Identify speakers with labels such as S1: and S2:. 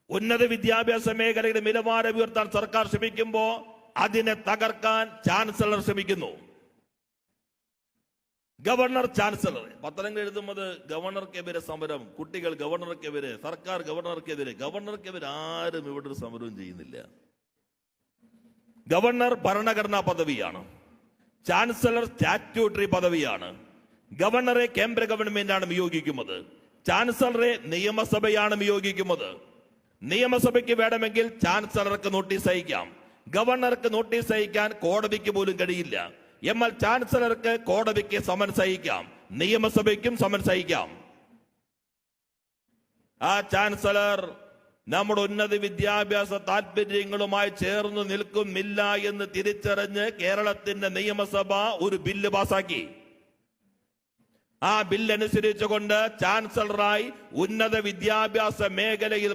S1: ഉന്നത വിദ്യാഭ്യാസ മേഖലയുടെ നിലവാരം ഉയർത്താൻ സർക്കാർ ശ്രമിക്കുമ്പോൾ അതിനെ തകർക്കാൻ ചാൻസലർ ശ്രമിക്കുന്നു. ഗവർണർ ചാൻസലർ പത്രങ്ങൾ എഴുതുന്നത് ഗവർണർക്കെതിരെ സമരം, കുട്ടികൾ ഗവർണർക്കെതിരെ, സർക്കാർ ഗവർണർക്കെതിരെ. ഗവർണർക്കെതിരെ ആരും ഇവിടെ ഒരു സമരവും ചെയ്യുന്നില്ല. ഗവർണർ ഭരണഘടനാ പദവിയാണ്, ചാൻസലർ സ്റ്റാറ്റ്യൂട്ടറി പദവിയാണ്. ഗവർണറെ കേന്ദ്ര ഗവൺമെന്റാണ് നിയോഗിക്കുന്നത്, ചാൻസലറെ നിയമസഭയാണ് നിയോഗിക്കുന്നത്. നിയമസഭയ്ക്ക് വേണമെങ്കിൽ ചാൻസലർക്ക് നോട്ടീസ് അയക്കാം, ഗവർണർക്ക് നോട്ടീസ് അയക്കാൻ കോടതിക്ക് പോലും കഴിയില്ല. എന്നാൽ ചാൻസലർക്ക് കോടതിക്ക് സമൻസ് അയക്കാം, നിയമസഭയ്ക്കും സമൻസ് അയക്കാം. ആ ചാൻസലർ നമ്മുടെ ഉന്നത വിദ്യാഭ്യാസ താല്പര്യങ്ങളുമായി ചേർന്ന് നിൽക്കുന്നില്ല എന്ന് തിരിച്ചറിഞ്ഞ് കേരളത്തിന്റെ നിയമസഭ ഒരു ബില്ല് പാസാക്കി. ആ ബില്ലനുസരിച്ചുകൊണ്ട് ചാൻസലറായി ഉന്നത വിദ്യാഭ്യാസ മേഖലയിൽ